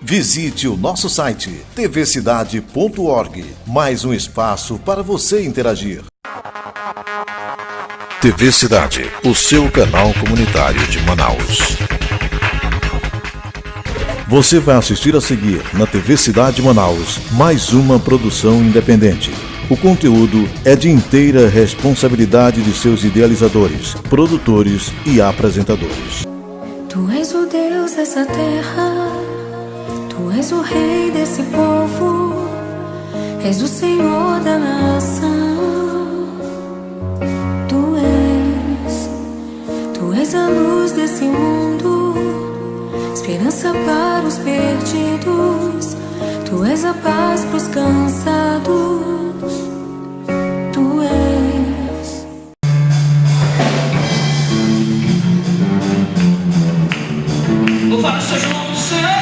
Visite o nosso site tvcidade.org. Mais um espaço para você interagir. TV Cidade, o seu canal comunitário de Manaus. Você vai assistir a seguir na TV Cidade Manaus mais uma produção independente. O conteúdo é de inteira responsabilidade de seus idealizadores, produtores e apresentadores. Tu és o Deus dessa terra, Tu és o Rei desse povo, és o Senhor da nação. Tu és a luz desse mundo, esperança para os perdidos. Tu és a paz para os cansados. Tu és. Louvado seja o nome do Senhor.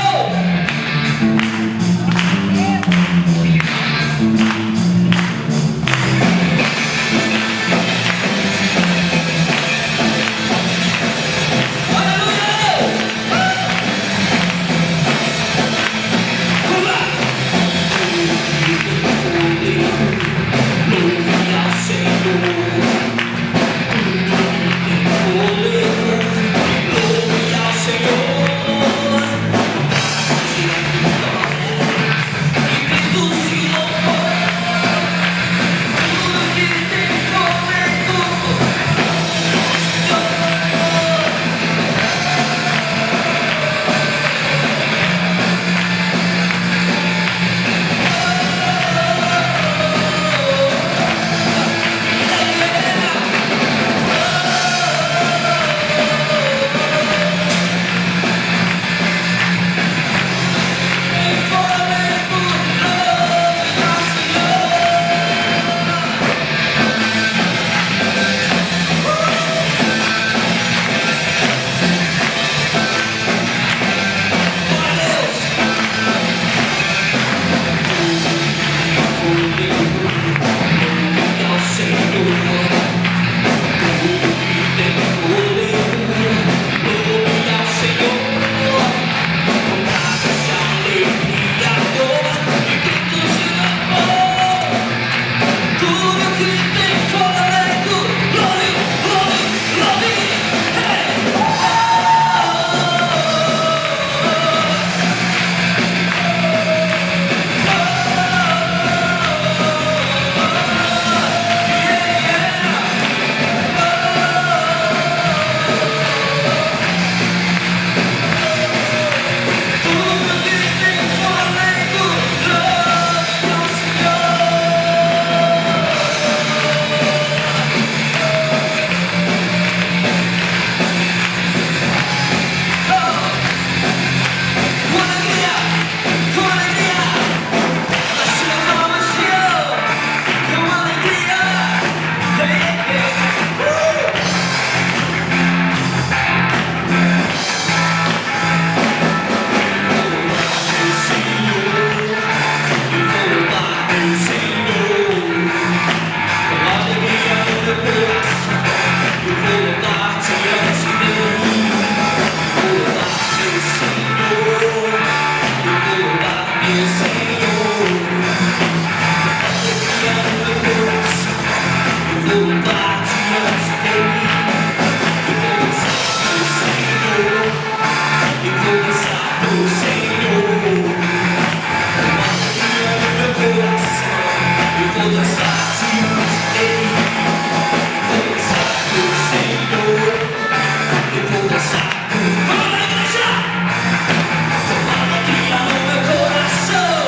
Coração.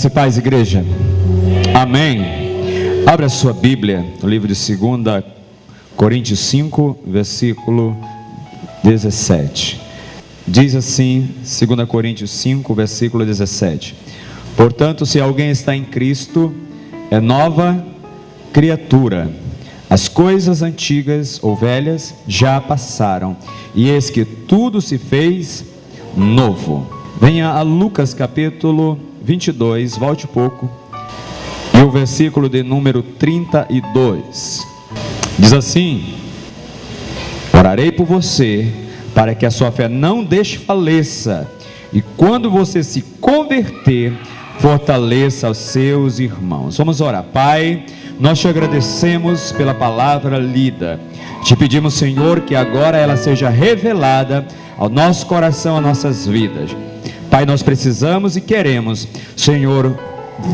Graça e paz, igreja. Amém. Abra a sua Bíblia no livro de 2 Coríntios 5, versículo 17. Diz assim, 2 Coríntios 5, versículo 17: portanto, se alguém está em Cristo, é nova criatura. As coisas antigas ou velhas já passaram, e eis que tudo se fez novo. Venha a Lucas capítulo 22, volte um pouco, e o versículo de número 32, diz assim: orarei por você, para que a sua fé não desfaleça, e quando você se converter, fortaleça os seus irmãos. Vamos orar. Pai, nós te agradecemos pela palavra lida, te pedimos, Senhor, que agora ela seja revelada ao nosso coração, às nossas vidas. Pai, nós precisamos e queremos, Senhor,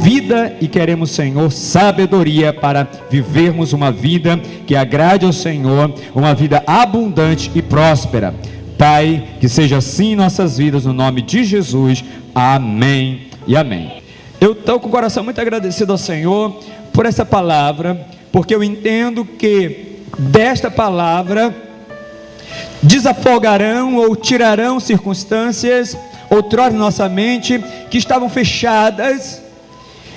vida, e queremos, Senhor, sabedoria para vivermos uma vida que agrade ao Senhor, uma vida abundante e próspera. Pai, que seja assim em nossas vidas, no nome de Jesus. Amém e amém. Eu estou com o coração muito agradecido ao Senhor por essa palavra, porque eu entendo que desta palavra desafogarão ou tirarão circunstâncias outrora em nossa mente que estavam fechadas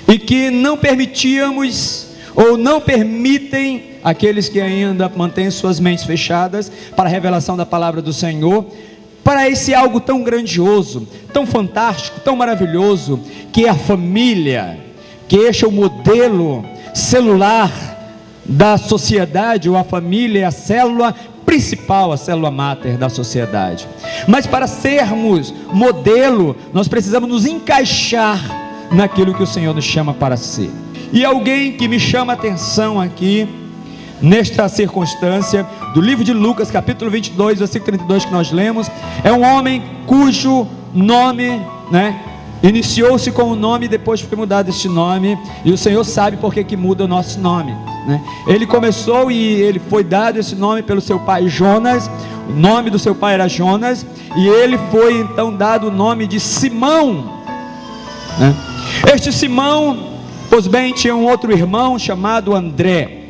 e que não permitíamos ou não permitem aqueles que ainda mantêm suas mentes fechadas para a revelação da palavra do Senhor, para esse algo tão grandioso, tão fantástico, tão maravilhoso, que é a família, que este é o modelo celular da sociedade, ou a família é a célula principal, a célula máter da sociedade. Mas para sermos modelo, nós precisamos nos encaixar naquilo que o Senhor nos chama para ser. E alguém que me chama a atenção aqui, nesta circunstância, do livro de Lucas, capítulo 22, versículo 32, que nós lemos, é um homem cujo nome, iniciou-se com o nome e depois foi mudado este nome, e o Senhor sabe por que muda o nosso nome, Ele começou e ele foi dado esse nome pelo seu pai Jonas. O nome do seu pai era Jonas, e ele foi então dado o nome de Simão, Este Simão, pois bem, tinha um outro irmão chamado André.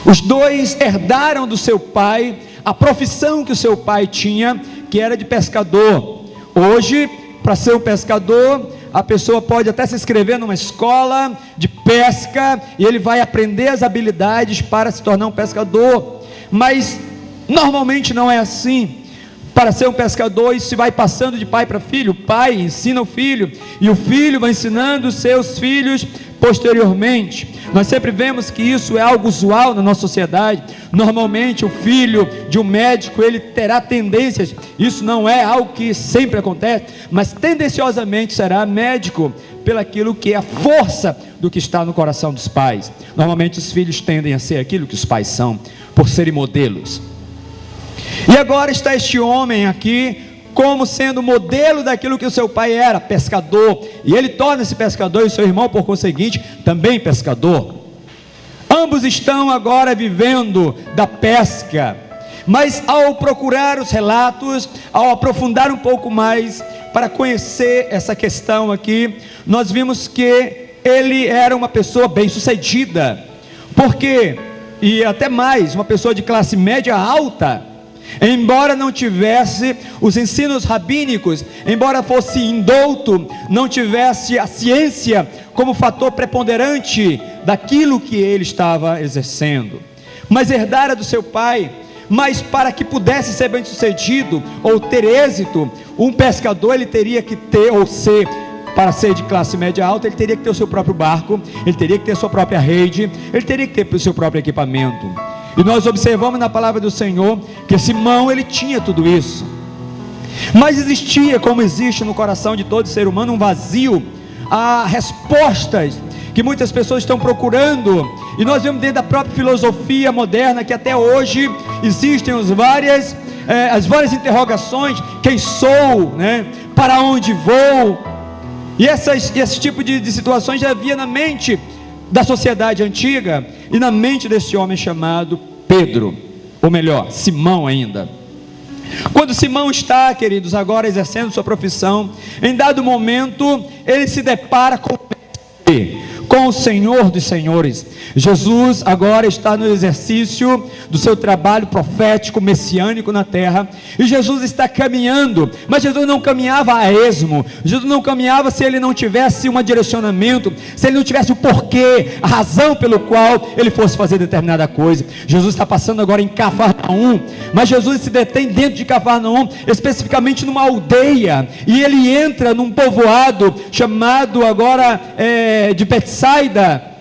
Os dois herdaram do seu pai a profissão que o seu pai tinha, que era de pescador. Hoje, para ser um pescador, a pessoa pode até se inscrever numa escola de pesca, e ele vai aprender as habilidades para se tornar um pescador, mas normalmente não é assim. Para ser um pescador, isso se vai passando de pai para filho. O pai ensina o filho, e o filho vai ensinando os seus filhos posteriormente. Nós sempre vemos que isso é algo usual na nossa sociedade. Normalmente o filho de um médico, ele terá tendências, isso não é algo que sempre acontece, mas tendenciosamente será médico, pelaquilo que é a força do que está no coração dos pais. Normalmente os filhos tendem a ser aquilo que os pais são, por serem modelos. E agora está este homem aqui, como sendo modelo daquilo que o seu pai era, pescador, e ele torna-se pescador, e seu irmão, por conseguinte, também pescador. Ambos estão agora vivendo da pesca, mas ao procurar os relatos, ao aprofundar um pouco mais, para conhecer essa questão aqui, nós vimos que ele era uma pessoa bem sucedida, porque, e até mais, uma pessoa de classe média alta. Embora não tivesse os ensinos rabínicos, embora fosse indouto, não tivesse a ciência como fator preponderante daquilo que ele estava exercendo, mas herdara do seu pai. Mas para que pudesse ser bem sucedido ou ter êxito, um pescador ele teria que ter, ou ser, para ser de classe média alta, ele teria que ter o seu próprio barco, ele teria que ter a sua própria rede, ele teria que ter o seu próprio equipamento. E nós observamos na palavra do Senhor que Simão, ele tinha tudo isso, mas existia, como existe no coração de todo ser humano, um vazio, há respostas que muitas pessoas estão procurando, e nós vemos dentro da própria filosofia moderna que até hoje existem as várias interrogações: quem sou, para onde vou? E esse tipo de situações já havia na mente da sociedade antiga e na mente desse homem chamado Pedro, ou melhor, Simão ainda. Quando Simão está, queridos, agora exercendo sua profissão, em dado momento, ele se depara com o Senhor dos Senhores. Jesus agora está no exercício do seu trabalho profético, messiânico na terra, e Jesus está caminhando, mas Jesus não caminhava a esmo, Jesus não caminhava se ele não tivesse um direcionamento, se ele não tivesse o porquê, a razão pelo qual ele fosse fazer determinada coisa. Jesus está passando agora em Cafarnaum, mas Jesus se detém dentro de Cafarnaum, especificamente numa aldeia, e ele entra num povoado chamado agora de Betsaida,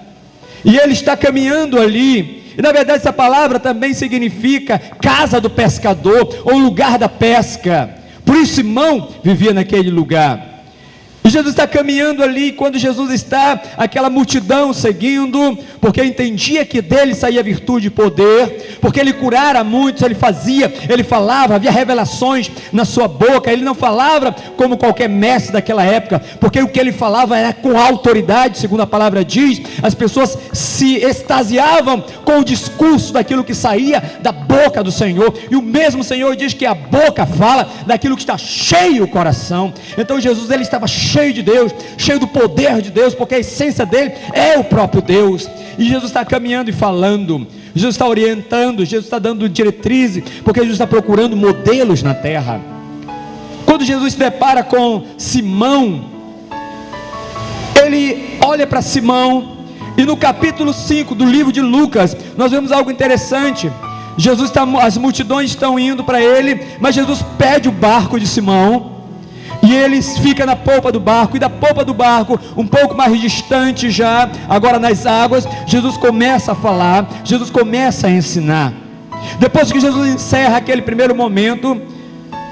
e ele está caminhando ali, e na verdade essa palavra também significa casa do pescador, ou lugar da pesca. Por isso Simão vivia naquele lugar. E Jesus está caminhando ali, quando Jesus está, aquela multidão seguindo, porque entendia que dele saía virtude e poder, porque ele curara muitos, ele fazia, ele falava, havia revelações na sua boca. Ele não falava como qualquer mestre daquela época, porque o que ele falava era com autoridade, segundo a palavra diz. As pessoas se extasiavam com o discurso daquilo que saía da boca do Senhor, e o mesmo Senhor diz que a boca fala daquilo que está cheio o coração. Então Jesus, ele estava cheio de Deus, cheio do poder de Deus, porque a essência dele é o próprio Deus. E Jesus está caminhando e falando, Jesus está orientando, Jesus está dando diretrizes, porque Jesus está procurando modelos na terra. Quando Jesus se depara com Simão, ele olha para Simão, e no capítulo 5 do livro de Lucas, nós vemos algo interessante. Jesus está, as multidões estão indo para ele, mas Jesus pede o barco de Simão, e ele fica na polpa do barco, e da polpa do barco, um pouco mais distante já, agora nas águas, Jesus começa a falar, Jesus começa a ensinar. Depois que Jesus encerra aquele primeiro momento,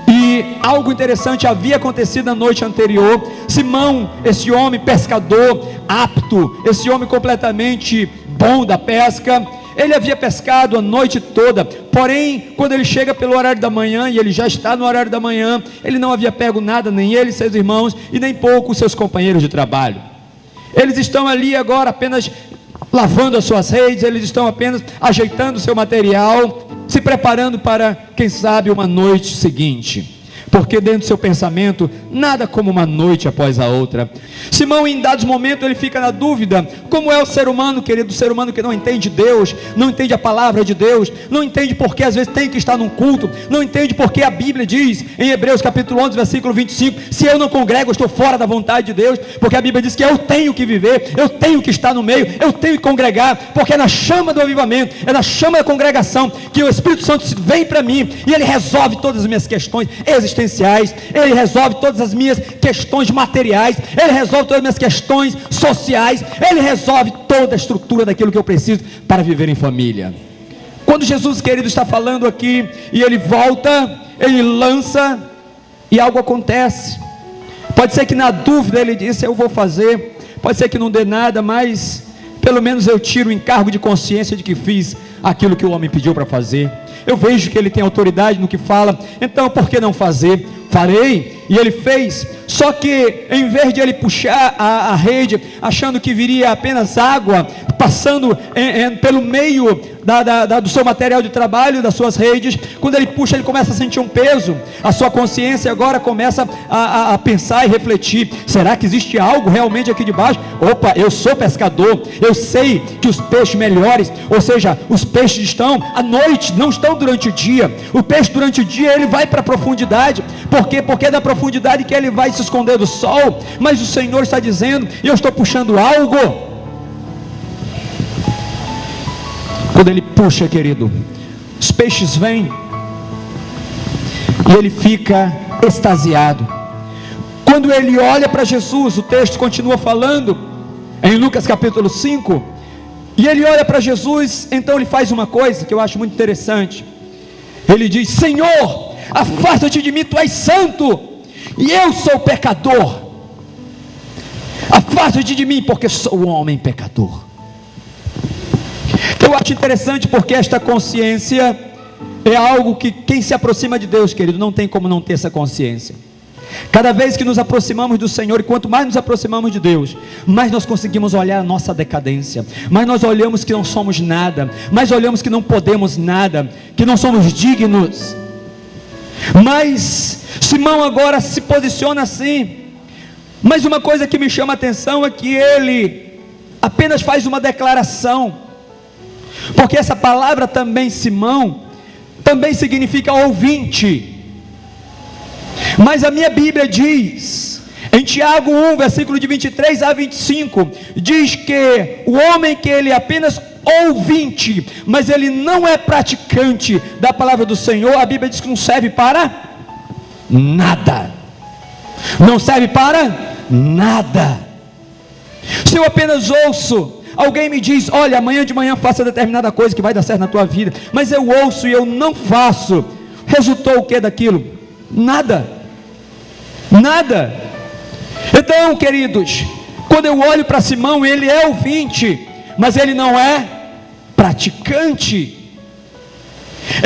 e algo interessante havia acontecido na noite anterior, Simão, esse homem pescador apto, esse homem completamente bom da pesca, ele havia pescado a noite toda, porém, quando ele chega pelo horário da manhã, e ele já está no horário da manhã, ele não havia pego nada, nem ele, seus irmãos, e nem pouco seus companheiros de trabalho. Eles estão ali agora apenas lavando as suas redes, eles estão apenas ajeitando o seu material, se preparando para, quem sabe, uma noite seguinte. Porque dentro do seu pensamento, nada como uma noite após a outra. Simão, em dados momentos, ele fica na dúvida, como é o ser humano, querido, o ser humano que não entende Deus, não entende a palavra de Deus, não entende porque às vezes tem que estar num culto, não entende porque a Bíblia diz, em Hebreus capítulo 11, versículo 25, se eu não congrego, eu estou fora da vontade de Deus, porque a Bíblia diz que eu tenho que viver, eu tenho que estar no meio, eu tenho que congregar, porque é na chama do avivamento, é na chama da congregação, que o Espírito Santo vem para mim, e ele resolve todas as minhas questões existenciais, ele resolve todas as minhas questões materiais, ele resolve todas as minhas questões sociais, ele resolve toda a estrutura daquilo que eu preciso para viver em família. Quando Jesus, querido, está falando aqui, e ele volta, ele lança, e algo acontece. Pode ser que na dúvida ele disse, eu vou fazer, pode ser que não dê nada, mas pelo menos eu tiro o encargo de consciência de que fiz aquilo que o homem pediu para fazer. Eu vejo que ele tem autoridade no que fala, então por que não fazer? Farei. E ele fez. Só que em vez de ele puxar a rede, achando que viria apenas água, passando pelo meio do seu material de trabalho, das suas redes, quando ele puxa, ele começa a sentir um peso. A sua consciência agora começa a pensar e refletir, será que existe algo realmente aqui debaixo? Opa, eu sou pescador, eu sei que os peixes melhores, ou seja, os peixes estão à noite, não estão durante o dia. O peixe durante o dia ele vai para a profundidade. Por quê? Porque é da profundidade que ele vai se esconder do sol. Mas o Senhor está dizendo, e eu estou puxando algo. Quando ele puxa, querido, os peixes vêm, e ele fica extasiado. Quando ele olha para Jesus, o texto continua falando, em Lucas capítulo 5, e ele olha para Jesus, então ele faz uma coisa que eu acho muito interessante. Ele diz, Senhor, afasta-te de mim, tu és santo, e eu sou pecador. Afasta-te de mim, porque sou um homem pecador. Eu acho interessante, porque esta consciência é algo que quem se aproxima de Deus, querido, não tem como não ter essa consciência. Cada vez que nos aproximamos do Senhor, e quanto mais nos aproximamos de Deus, mais nós conseguimos olhar a nossa decadência, mais nós olhamos que não somos nada, mais olhamos que não podemos nada, que não somos dignos. Mas Simão agora se posiciona assim. Mas uma coisa que me chama a atenção é que ele apenas faz uma declaração, porque essa palavra também, Simão, também significa ouvinte. Mas a minha Bíblia diz, em Tiago 1, versículo de 23 a 25, diz que o homem que ele é apenas ouvinte, mas ele não é praticante da palavra do Senhor, a Bíblia diz que não serve para nada. Não serve para nada. Se eu apenas ouço, alguém me diz, olha, amanhã de manhã faça determinada coisa que vai dar certo na tua vida, mas eu ouço e eu não faço, resultou o que daquilo? Nada. Nada. Então, queridos, quando eu olho para Simão, ele é ouvinte, mas ele não é praticante.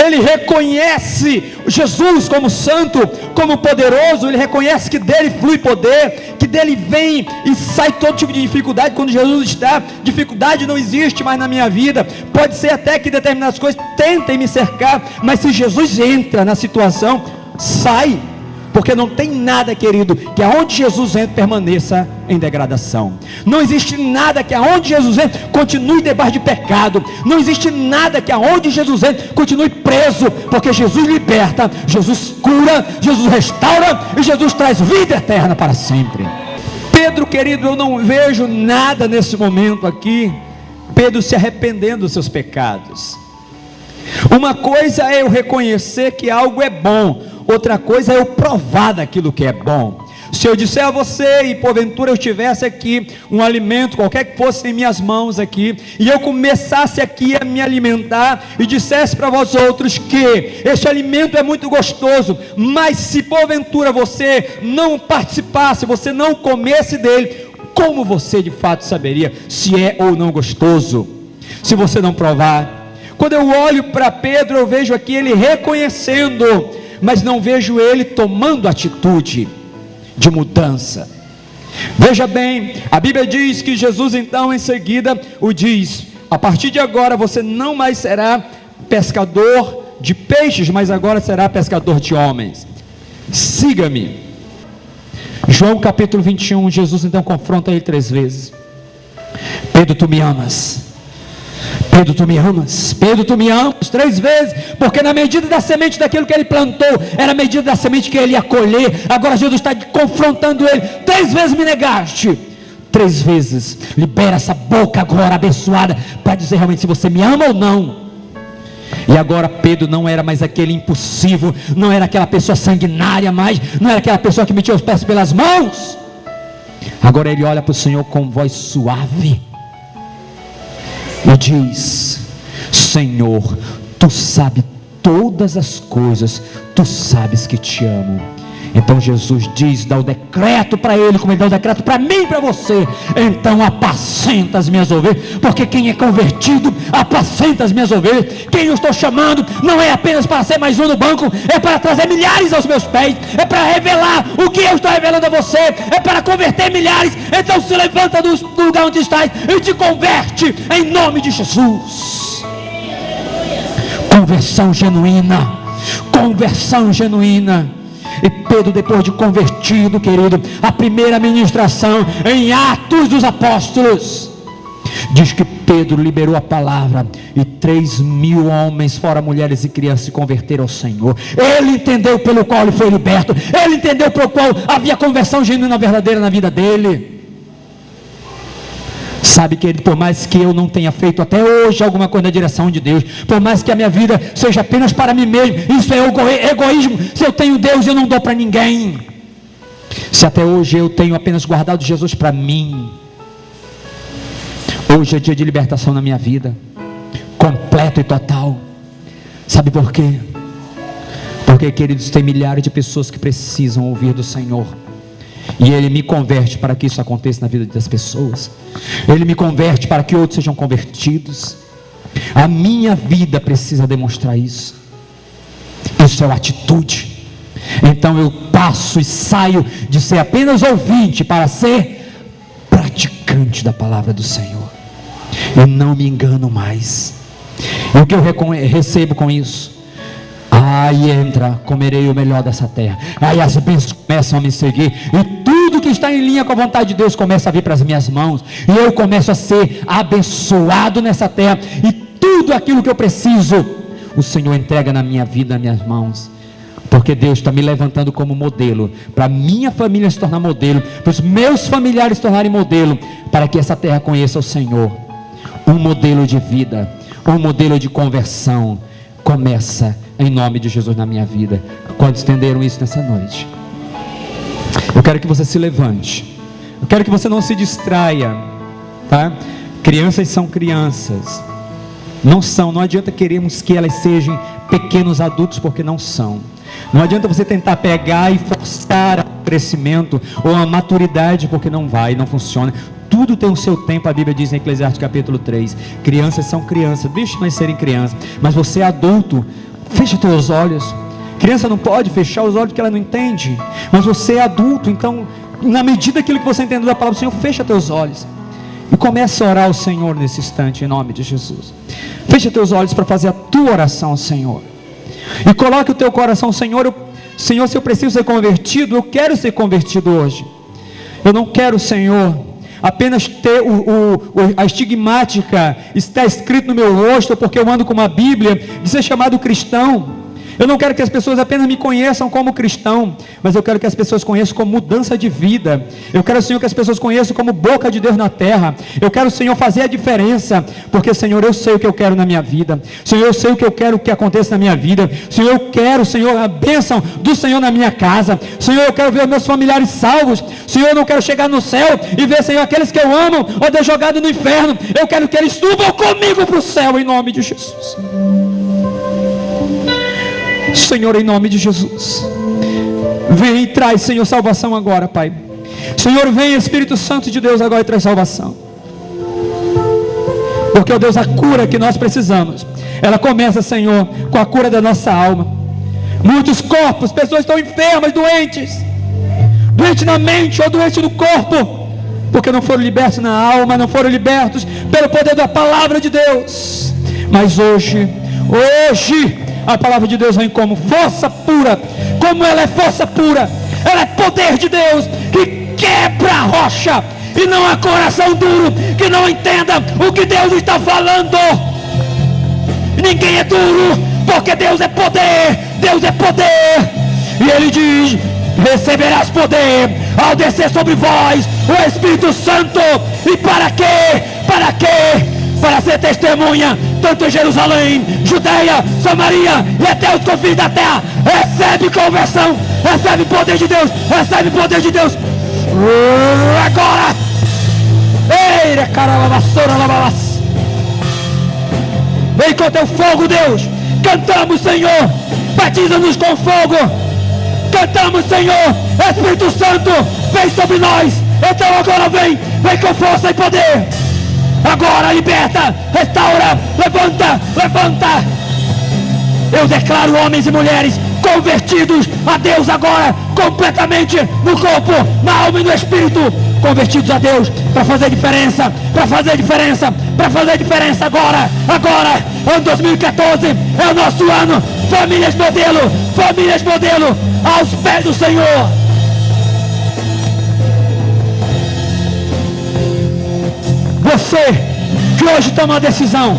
Ele reconhece Jesus como santo, como poderoso, ele reconhece que dele flui poder, que dele vem e sai todo tipo de dificuldade. Quando Jesus está, dificuldade não existe mais na minha vida. Pode ser até que determinadas coisas tentem me cercar, mas se Jesus entra na situação, sai. Porque não tem nada, querido, que aonde Jesus entra permaneça em degradação. Não existe nada que aonde Jesus entra continue debaixo de pecado. Não existe nada que aonde Jesus entra continue preso, porque Jesus liberta, Jesus cura, Jesus restaura e Jesus traz vida eterna para sempre. Pedro, querido, eu não vejo nada nesse momento aqui, Pedro se arrependendo dos seus pecados. Uma coisa é eu reconhecer que algo é bom, outra coisa é eu provar daquilo que é bom. Se eu disser a você, e porventura eu tivesse aqui um alimento, qualquer que fosse em minhas mãos aqui, e eu começasse aqui a me alimentar, e dissesse para vós outros que este alimento é muito gostoso, mas se porventura você não participasse, você não comesse dele, como você de fato saberia se é ou não gostoso? Se você não provar. Quando eu olho para Pedro, eu vejo aqui ele reconhecendo, mas não vejo ele tomando atitude de mudança. Veja bem, a Bíblia diz que Jesus então em seguida o diz: a partir de agora você não mais será pescador de peixes, mas agora será pescador de homens. Siga-me. João capítulo 21, Jesus então confronta ele 3 vezes. Pedro, tu me amas? Pedro, tu me amas? Pedro, tu me amas? 3 vezes, porque na medida da semente daquilo que ele plantou, era a medida da semente que ele ia colher. Agora Jesus está confrontando ele: 3 vezes me negaste. 3 vezes, libera essa boca agora abençoada, para dizer realmente se você me ama ou não. E agora Pedro não era mais aquele impulsivo, não era aquela pessoa sanguinária mais, não era aquela pessoa que metia os pés pelas mãos. Agora ele olha para o Senhor com voz suave e diz: Senhor, tu sabes todas as coisas, tu sabes que te amo. Então Jesus diz, dá o decreto para ele, como ele dá o decreto para mim e para você: então apacenta as minhas ovelhas. Porque quem é convertido apacenta as minhas ovelhas. Quem eu estou chamando não é apenas para ser mais um no banco, é para trazer milhares aos meus pés, é para revelar o que eu estou revelando a você, é para converter milhares. Então se levanta do lugar onde estás e te converte em nome de Jesus. Conversão genuína, conversão genuína. E Pedro, depois de convertido, querido, a primeira ministração em Atos dos Apóstolos, diz que Pedro liberou a palavra e 3.000 homens, fora mulheres e crianças, se converteram ao Senhor. Ele entendeu pelo qual ele foi liberto, ele entendeu pelo qual havia conversão genuína verdadeira na vida dele. Sabe, querido, por mais que eu não tenha feito até hoje alguma coisa na direção de Deus, por mais que a minha vida seja apenas para mim mesmo, isso é egoísmo. Se eu tenho Deus, eu não dou para ninguém. Se até hoje eu tenho apenas guardado Jesus para mim, hoje é dia de libertação na minha vida, completo e total. Sabe por quê? Porque, queridos, tem milhares de pessoas que precisam ouvir do Senhor, e Ele me converte para que isso aconteça na vida das pessoas. Ele me converte para que outros sejam convertidos. A minha vida precisa demonstrar isso. Isso é uma atitude. Então eu passo e saio de ser apenas ouvinte para ser praticante da palavra do Senhor. Eu não me engano mais. E o que eu recebo com isso? Aí entra, comerei o melhor dessa terra. Aí as bênçãos começam a me seguir, e tudo que está em linha com a vontade de Deus começa a vir para as minhas mãos, e eu começo a ser abençoado nessa terra, e tudo aquilo que eu preciso, o Senhor entrega na minha vida, nas minhas mãos, porque Deus está me levantando como modelo, para a minha família se tornar modelo, para os meus familiares se tornarem modelo, para que essa terra conheça o Senhor. Um modelo de vida, um modelo de conversão, começa em nome de Jesus na minha vida. Quando entenderam isso nessa noite, eu quero que você se levante, eu quero que você não se distraia, tá? Crianças são crianças, não adianta queremos que elas sejam pequenos adultos, porque não são. Não adianta você tentar pegar e forçar o crescimento ou a maturidade, porque não vai, não funciona. Tudo tem o seu tempo. A Bíblia diz em Eclesiastes capítulo 3, crianças são crianças, deixe mais serem crianças, mas você é adulto, fecha teus olhos. Criança não pode fechar os olhos porque ela não entende, mas você é adulto, então na medida daquilo que você entendeu da palavra do Senhor, fecha teus olhos e começa a orar ao Senhor nesse instante, em nome de Jesus. Fecha teus olhos para fazer a tua oração ao Senhor, e coloque o teu coração: Senhor, Senhor, se eu preciso ser convertido, eu quero ser convertido hoje. Eu não quero, Senhor, apenas ter a estigmática, está escrito no meu rosto, porque eu ando com uma Bíblia, de ser chamado cristão. Eu não quero que as pessoas apenas me conheçam como cristão, mas eu quero que as pessoas conheçam como mudança de vida. Eu quero, Senhor, que as pessoas conheçam como boca de Deus na terra. Eu quero, Senhor, fazer a diferença, porque, Senhor, eu sei o que eu quero na minha vida. Senhor, eu sei o que eu quero que aconteça na minha vida. Senhor, eu quero, Senhor, a bênção do Senhor na minha casa. Senhor, eu quero ver os meus familiares salvos. Senhor, eu não quero chegar no céu e ver, Senhor, aqueles que eu amo, ou ter jogado no inferno. Eu quero que eles subam comigo para o céu, em nome de Jesus. Senhor, em nome de Jesus, vem e traz, Senhor, salvação agora, Pai. Senhor, vem, Espírito Santo de Deus, agora e traz salvação, porque, ó Deus, a cura que nós precisamos, ela começa, Senhor, com a cura da nossa alma. Muitos corpos, pessoas estão enfermas, doentes na mente ou doentes no corpo, porque não foram libertos na alma, não foram libertos pelo poder da palavra de Deus. Mas hoje, a palavra de Deus vem como força pura. Como ela é força pura, ela é poder de Deus, que quebra a rocha, e não há coração duro que não entenda o que Deus está falando. Ninguém é duro, porque Deus é poder. Deus é poder. E Ele diz: receberás poder ao descer sobre vós o Espírito Santo. E para quê? Para quê? Para ser testemunha, tanto em Jerusalém, Judeia, Samaria e até os confins da terra. Recebe conversão, recebe poder de Deus, recebe poder de Deus. Agora, eira, caramba, vassoura, lavavas. Vem com teu fogo, Deus. Cantamos, Senhor, batiza-nos com fogo. Cantamos, Senhor, Espírito Santo, vem sobre nós. Então agora vem com força e poder. Agora liberta, restaura, levanta. Eu declaro homens e mulheres convertidos a Deus agora, completamente, no corpo, na alma e no espírito, convertidos a Deus, para fazer diferença agora, ano 2014, é o nosso ano, famílias modelo, aos pés do Senhor. Você que hoje toma uma decisão,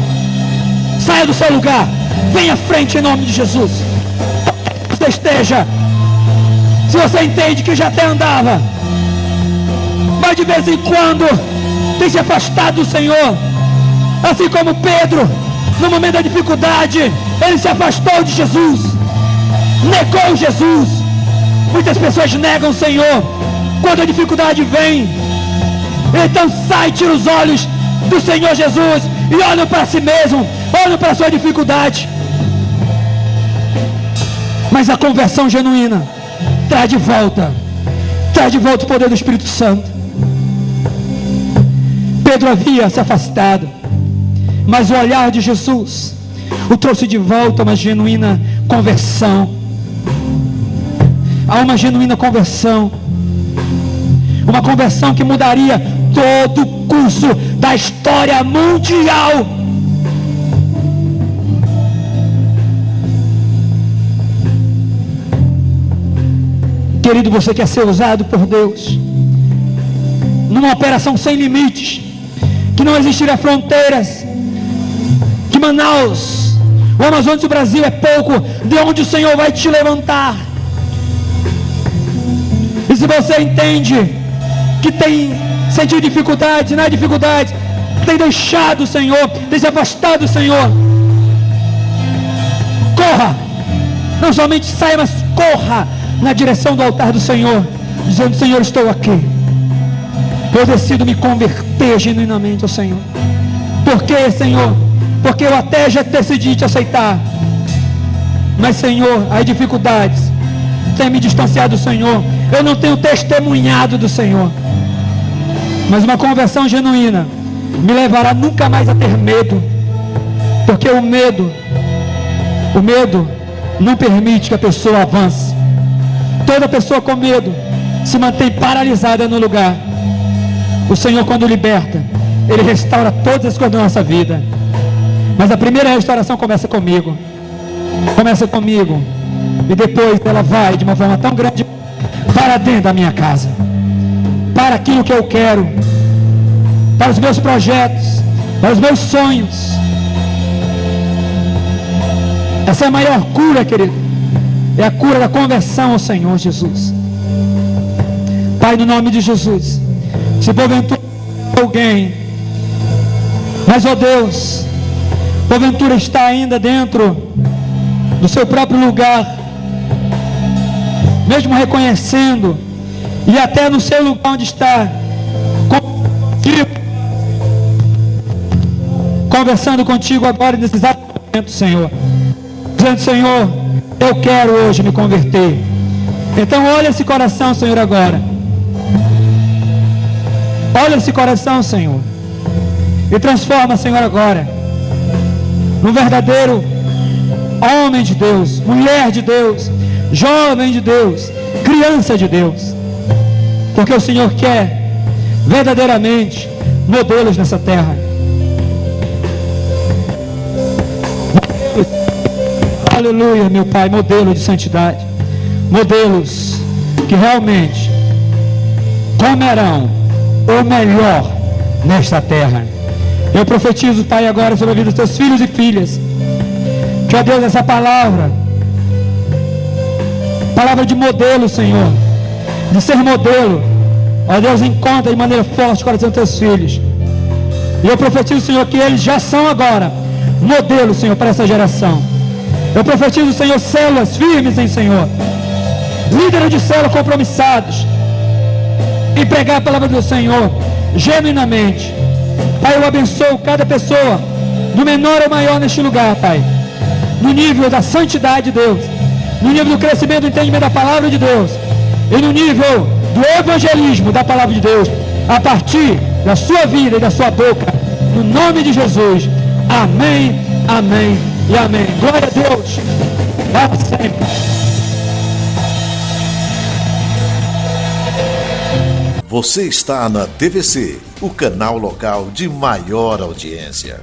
saia do seu lugar, venha à frente em nome de Jesus. Você esteja, se você entende que já até andava, mas de vez em quando tem se afastado do Senhor, assim como Pedro, no momento da dificuldade, ele se afastou de Jesus, negou Jesus. Muitas pessoas negam o Senhor quando a dificuldade vem. Então sai, tira os olhos do Senhor Jesus e olha para si mesmo, olha para a sua dificuldade. Mas a conversão genuína traz de volta o poder do Espírito Santo. Pedro havia se afastado, mas o olhar de Jesus o trouxe de volta a uma genuína conversão. Há uma genuína conversão, uma conversão que mudaria todo o curso da história mundial. Querido, você quer ser usado por Deus numa operação sem limites, que não existirá fronteiras, que Manaus, o Amazonas do Brasil é pouco de onde o Senhor vai te levantar. E se você entende que tem sentido dificuldade, na dificuldade, tem deixado o Senhor, tem se afastado do Senhor, corra, não somente saia, mas corra na direção do altar do Senhor, dizendo: Senhor, estou aqui, eu decido me converter genuinamente ao Senhor. Por quê, Senhor? Porque eu até já decidi te aceitar, mas Senhor, as dificuldades têm me distanciado do Senhor, eu não tenho testemunhado do Senhor. Mas uma conversão genuína me levará nunca mais a ter medo, porque o medo não permite que a pessoa avance. Toda pessoa com medo se mantém paralisada no lugar. O Senhor, quando liberta, Ele restaura todas as coisas da nossa vida. Mas a primeira restauração começa comigo. E depois ela vai de uma forma tão grande para dentro da minha casa, para aquilo que eu quero, para os meus projetos, para os meus sonhos. Essa é a maior cura, querido. É a cura da conversão ao Senhor Jesus. Pai, no nome de Jesus, se porventura alguém, mas, ó Deus, porventura está ainda dentro do seu próprio lugar, mesmo reconhecendo, e até no seu lugar onde está, conversando contigo agora nesse exato momento, Senhor, dizendo: Senhor, eu quero hoje me converter. Então olha esse coração, Senhor, agora. Olha esse coração, Senhor, e transforma, Senhor, agora num verdadeiro homem de Deus, mulher de Deus, jovem de Deus, criança de Deus, porque o Senhor quer verdadeiramente modelos nessa terra. Aleluia, meu Pai, modelo de santidade, modelos que realmente comerão o melhor nesta terra. Eu profetizo, Pai, agora sobre a vida dos teus filhos e filhas, que, ó Deus, essa palavra de modelo, Senhor, de ser modelo, ó Deus, encontra de maneira forte o coração dos teus filhos. E eu profetizo, Senhor, que eles já são agora modelo, Senhor, para essa geração. Eu profetizo, Senhor, células firmes em Senhor, líderes de célula compromissados em pregar a palavra do Senhor genuinamente. Pai, eu abençoo cada pessoa, do menor ao maior neste lugar, Pai, no nível da santidade de Deus, no nível do crescimento do entendimento da palavra de Deus, e no nível do evangelismo da palavra de Deus, a partir da sua vida e da sua boca, no nome de Jesus. Amém, amém e amém. Glória a Deus para sempre. Você está na TVC, o canal local de maior audiência.